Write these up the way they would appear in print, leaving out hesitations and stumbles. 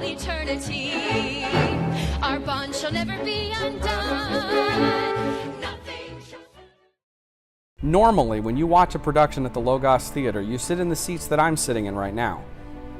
all eternity. Our bond shall never be undone. Nothing shall... Normally, when you watch a production at the Logos Theater, you sit in the seats that I'm sitting in right now.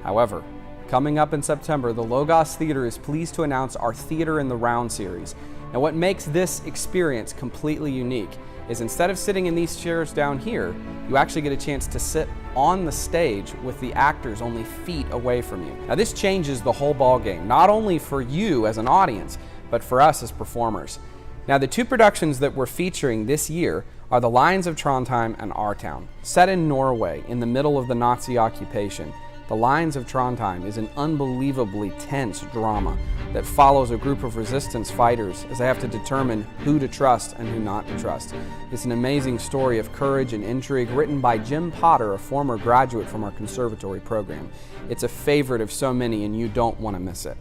However, coming up in September, the Logos Theater is pleased to announce our Theater in the Round series. Now, what makes this experience completely unique is instead of sitting in these chairs down here, you actually get a chance to sit on the stage with the actors only feet away from you. Now, this changes the whole ball game, not only for you as an audience, but for us as performers. Now, the two productions that we're featuring this year are The Lions of Trondheim and Our Town. Set in Norway in the middle of the Nazi occupation, The Lions of Trondheim is an unbelievably tense drama that follows a group of resistance fighters as they have to determine who to trust and who not to trust. It's an amazing story of courage and intrigue written by Jim Potter, a former graduate from our conservatory program. It's a favorite of so many and you don't want to miss it.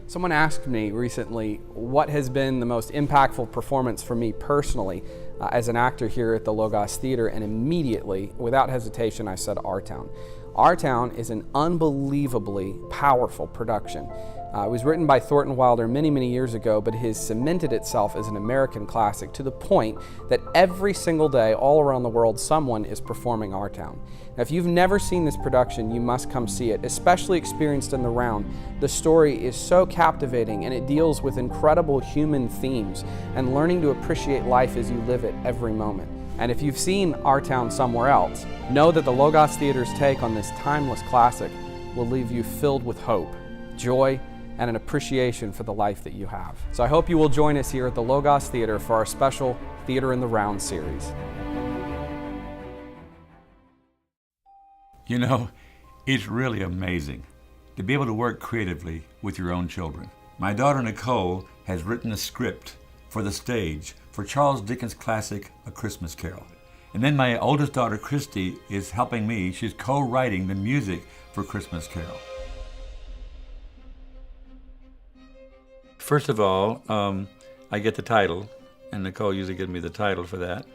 Someone asked me recently what has been the most impactful performance for me personally as an actor here at the Logos Theater, and immediately, without hesitation, I said Our Town. Our Town is an unbelievably powerful production. It was written by Thornton Wilder many, many years ago, but it has cemented itself as an American classic to the point that every single day, all around the world, someone is performing Our Town. Now, if you've never seen this production, you must come see it, especially experienced in the round. The story is so captivating and it deals with incredible human themes and learning to appreciate life as you live it every moment. And if you've seen Our Town somewhere else, know that the Logos Theater's take on this timeless classic will leave you filled with hope, joy, and an appreciation for the life that you have. So I hope you will join us here at the Logos Theater for our special Theater in the Round series. You know, it's really amazing to be able to work creatively with your own children. My daughter Nicole has written a script for the stage for Charles Dickens' classic, A Christmas Carol. And then my oldest daughter, Christy, is helping me. She's co-writing the music for Christmas Carol. First of all, I get the title, and Nicole usually gives me the title for that.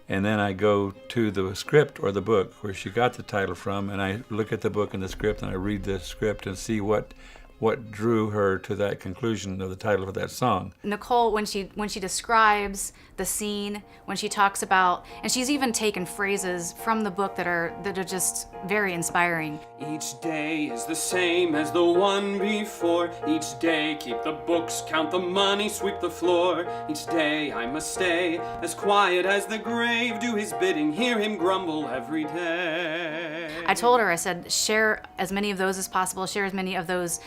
And then I go to the script or the book where she got the title from, and I look at the book and the script, and I read the script and see what drew her to that conclusion of the title of that song. Nicole, when she describes the scene, when she talks about, and she's even taken phrases from the book that are just very inspiring. Each day is the same as the one before. Each day keep the books, count the money, sweep the floor. Each day I must stay as quiet as the grave, do his bidding, hear him grumble every day. I told her, I said, share as many of those as possible, share as many of those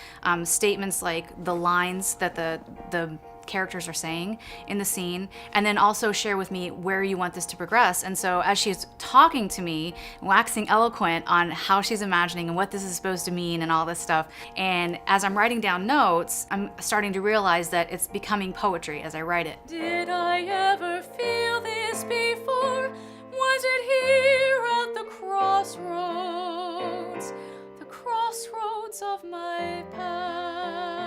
statements like the lines that the characters are saying in the scene, and then also share with me where you want this to progress. And so as she's talking to me, waxing eloquent on how she's imagining and what this is supposed to mean and all this stuff, and as I'm writing down notes, I'm starting to realize that it's becoming poetry as I write it. Did I ever feel this before? Was it here at the crossroads of my past?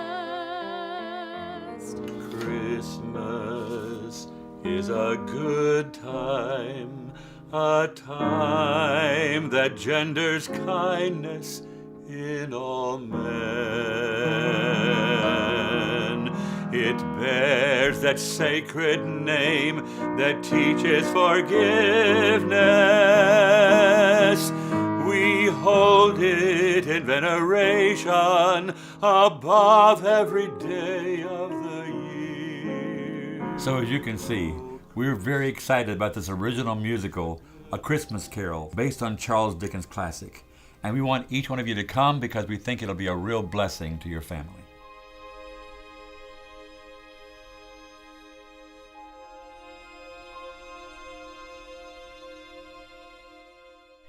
Christmas is a good time, a time that genders kindness in all men. It bears that sacred name that teaches forgiveness. We hold it in veneration above every day of the year. So as you can see, we're very excited about this original musical, A Christmas Carol, based on Charles Dickens' classic. And we want each one of you to come because we think it'll be a real blessing to your family.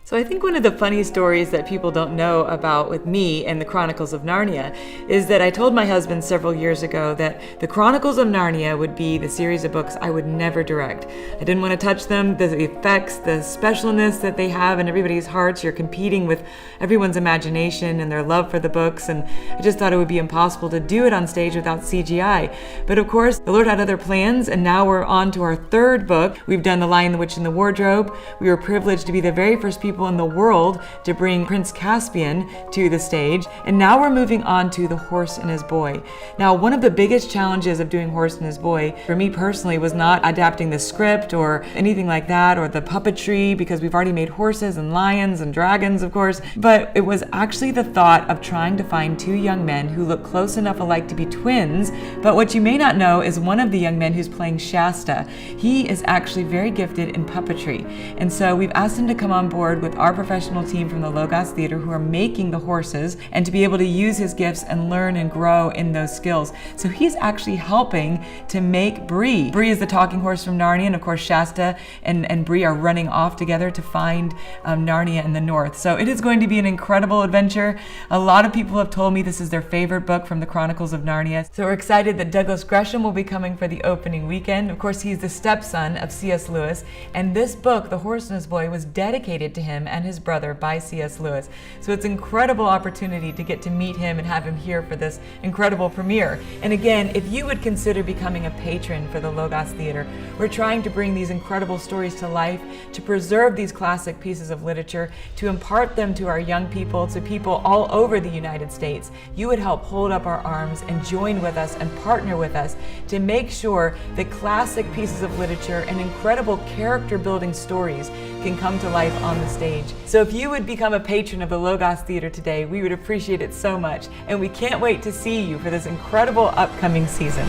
So I think one of the funny stories that people don't know about with me and the Chronicles of Narnia is that I told my husband several years ago that the Chronicles of Narnia would be the series of books I would never direct. I didn't want to touch them, the effects, the specialness that they have in everybody's hearts. You're competing with everyone's imagination and their love for the books, and I just thought it would be impossible to do it on stage without CGI. But of course, the Lord had other plans, and now we're on to our third book. We've done The Lion, the Witch, and the Wardrobe. We were privileged to be the very first people people in the world to bring Prince Caspian to the stage. And now we're moving on to The Horse and His Boy. Now, one of the biggest challenges of doing Horse and His Boy, for me personally, was not adapting the script or anything like that, or the puppetry, because we've already made horses and lions and dragons, of course, but it was actually the thought of trying to find two young men who look close enough alike to be twins. But what you may not know is one of the young men who's playing Shasta, he is actually very gifted in puppetry. And so we've asked him to come on board with our professional team from the Logos Theater who are making the horses, and to be able to use his gifts and learn and grow in those skills. So he's actually helping to make Bree. Bree is the talking horse from Narnia, and of course Shasta and Bree are running off together to find Narnia in the north. So it is going to be an incredible adventure. A lot of people have told me this is their favorite book from the Chronicles of Narnia. So we're excited that Douglas Gresham will be coming for the opening weekend. Of course, he's the stepson of C.S. Lewis, and this book, The Horse and His Boy, was dedicated to him and his brother by C.S. Lewis. So it's an incredible opportunity to get to meet him and have him here for this incredible premiere. And again, if you would consider becoming a patron for the Logos Theater, we're trying to bring these incredible stories to life, to preserve these classic pieces of literature, to impart them to our young people, to people all over the United States. You would help hold up our arms and join with us and partner with us to make sure that classic pieces of literature and incredible character building stories can come to life on the stage. So if you would become a patron of the Logos Theater today, we would appreciate it so much, and we can't wait to see you for this incredible upcoming season.